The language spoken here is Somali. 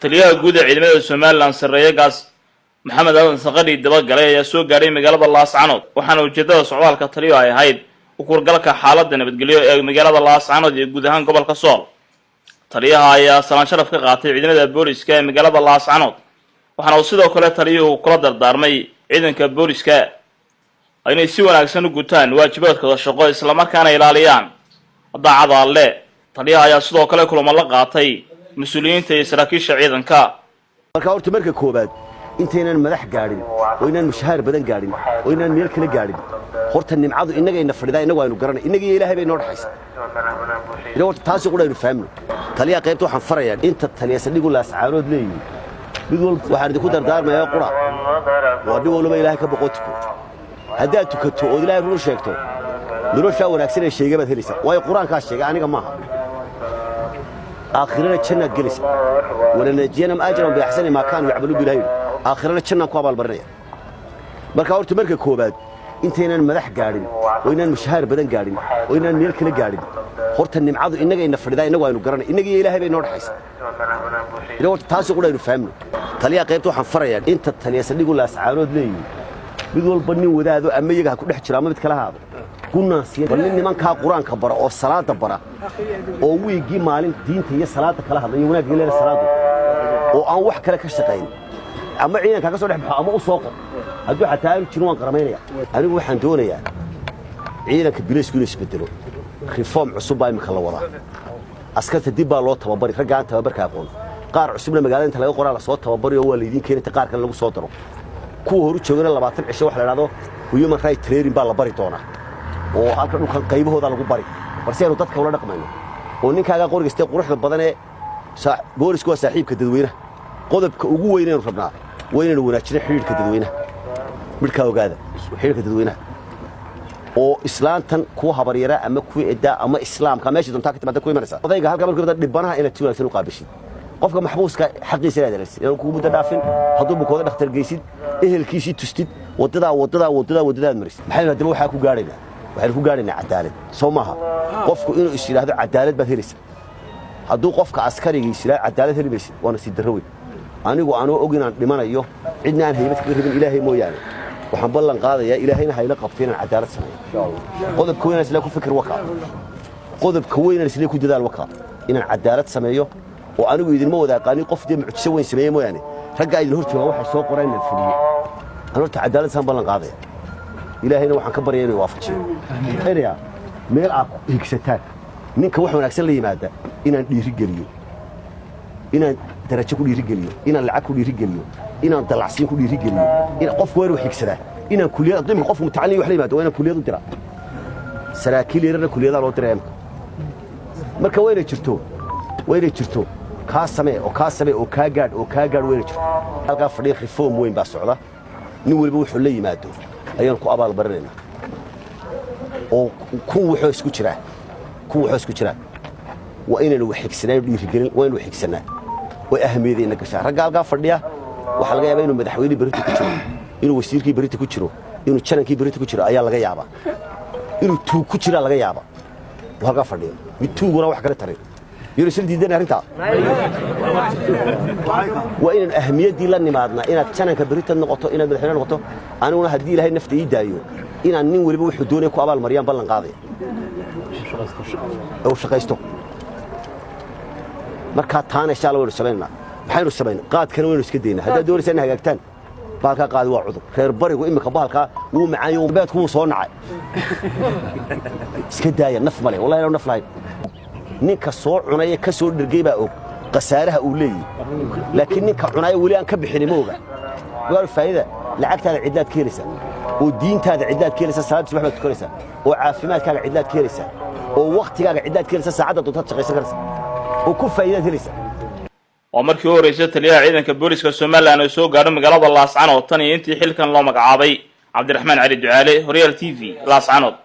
taliyaha guud ee ciidamada Soomaaliland Sarreeyagaas Maxamed Aadan Saqari daba galay ayaa soo gaaray magaalada Laascaanood waxaana ujeedada socdaalka taliyo ay ahayd u kurgalka xaaladda nabadgelyo ee magaalada Laascaanood iyo guud ahaan gobolka Sool. Taliyaha ayaa salaan sharaf ka qaatay ciidamada booliska ee magaalada Laascaanood waxaana uu sidoo kale taliyuhu kula dardaarmay ciidanka booliska inay si wanaagsan u gutaan waajibaadkooda shaqo isla markaana ilaaliyaan daacadda alle. Taliyaha ayaa sidoo kale kulamo la qaatay مسؤولينta iyo saraakiisha ciidanka. marka horta marka koobaad intaynan madax gaadhin oo inaan mushaar badan gaadhin oo inaan meel kale gaadhin horta nimcadu inaga ina fadhidaa inagu aynu garanay inaga Ilaahay bay noo dhaxaysaa horta taasi qudaynu fahamno. taliya qaybta waxaan farayaa inta taliya sadhigu Laascaanood leeyahay mid walba waxaan idinku dardaarmayaa qura waa dib walba Ilaahay ka boqotiko haddii aad tukato oo Ilaahay run sheegto nolosha wanaagsan ee sheegay baad helaysaa way quraanka sheegay aniga maaha آخرنا جنة جلس ولنجينا أجرا بأحسن ما كانوا يعملون بالهيل آخرنا جنة قابل برنيا مركا أورت مركا كوباد إنتينا المدح قارين وإننا المشهار بدن قارين وإننا الملك قارين خورت النمعاض إننا ينفردا إننا وينو قرنا إننا إلهي بينور حيس إذا قلت تاسو قولا يفهمنا تليا قيبتو حنفريا أنت التليا سليقوا لأسعارود لي بيقول بني وذاذو أما يقع كل احترام ما بتكلها هذا كنا سير بلني من كا قرآن كبر أو الصلاة برا أو ويجي مالين دين هي صلاة كلها هذا يومنا قلنا الصلاة أو أن وح كلا كشتين أما عينك كسر حبها أما أسوق هذو حتى يشنون قرمينيا أنا وحن دونيا عينك بليس كلش بدلو خفام عصوبة مخلوا وراه أسكت الدبا الله تببري رجع أنت تببرك يقول قار عصوبنا مقالين أنت لا يقول على صوت تببري هو اللي دين كينت قار كان له صوتره كوه روت شغلنا الله بعتم عشوا حلا هذا ويوم راي تريرين بالبري تونا oo halka dhulkan qaybahooda lagu bari barseenu dadka wala dhaqmayno oo ninkaaga qorgistay quruxda badan ee boolisku waa saaxiibka dadweynaha qodobka ugu weyn ee rabnaa weynana wanaajin xiriirka dadweynaha midka ogaada xiriirka dadweynaha oo islaantan ku habaryara ama ku eeda ama islaamka meesha doontaa ka timaada ku imanaysa odayga halka markii dhibanaha ila tiwaasan u qaabishay qofka maxbuuska xaqiisa la daraysay inuu ku muddo dhaafin haduu bukooda dhakhtar geysid ehelkiisii tustid wadada maris maxay hadaba waxa ku gaarayna waxaan ku gaarnaa cadaalad Soomaha qofku inuu isiraahdo cadaalad baad helaysaa haduu qofka askariga isiraahdo cadaalad helimaysid waana si darro weyn anigu aan oginaan dhimanayo cidna aan haybad ka rabin Ilaahay mooyaane waxaan ballan qaadayaa Ilaahayna hayla qabteen cadaalad sameeyo insha Allah qodobka weyn isla ku fikir wakaa qodobka weyn isla ku dadaal wakaa inaan cadaalad sameeyo oo anigu idin ma wada aqaan qof dee mucjiso weyn sameeyo mooyaane ragga idin horjooga waxa soo qoreen fuliyo aan horta cadaalad san ballan qaadayaa إلهينا وحن كبر ينو وافقشي إنيا ميل عق هيكستان نينك وح ونعكسن لي ماذا إن يرجليو إن درجة كل يرجليو إن العق كل يرجليو إن الدلعسين كل يرجليو إن قف وير وحكسره إن كلية ضمن قف متعلم وحلي ماذا وين كلية ضرا سراكيل يرنا كلية ضرا وترام مركا وين يشرتو كاسمة أو كاجر وين يشرتو هالك فريق ريفوم وين بسعلا نقول بوح لي ماذا ayaan ku abaal baranayna oo ku wuxuu isku jira waa inaan wax xigsanaa dhiirigelin waa inuu xigsanaa way ahmiyadina gashaa rag halka fadhiya waxa laga yaabaa inuu madaxweyne barita ku jiro inuu wasiirkii barita ku jiro inuu janankii barita ku jiro ayaa laga yaabaa inuu tuu ku jira laga yaabaa halka fadhiya mid tuuguna wax kale taray yiri sil diidan arinta waa inaan ahmiyadii la nimaadna inaad jananka barita noqoto inaad madaxweyne noqoto aniguna hadii Ilaahay nafta ii daayo inaan nin waliba wuxuu doonay ku abaal mariyaan ballan qaaday oo shaqaysto marka taana insha Allah waxaynu sameynaa qaadkana waynu iska deynaa haddii doonaysan in hagaagtaan baalka qaadi waa cudur reer barigu imika baalka uu macaayo beedku soo nacay iska daaya naf male wallahi naf lahayn ninka soo cunay ka soo dhirgay baa og qasaaraha uu leeyahay laakiin ninka cunay wali aan ka bixin mooga waa faa'iido lacagtaada cidaad keenaysa oo diintaada cidaad keenaysa salaad subax baad tukanaysa oo caafimaadkaaga cidaad keenaysa oo waqtigaaga cidaad keenaysa saacada doontaad shaqaysan karaysa oo ku faa'iido helaysa oo markii horeysay taliyaha ciidanka booliska Soomaaliland oo soo gaaray magaalada Laascaanood tan iyo intii xilkan loo magacaabay Cabdiraxmaan Cali Ducaale Horyal TV Laascaanood.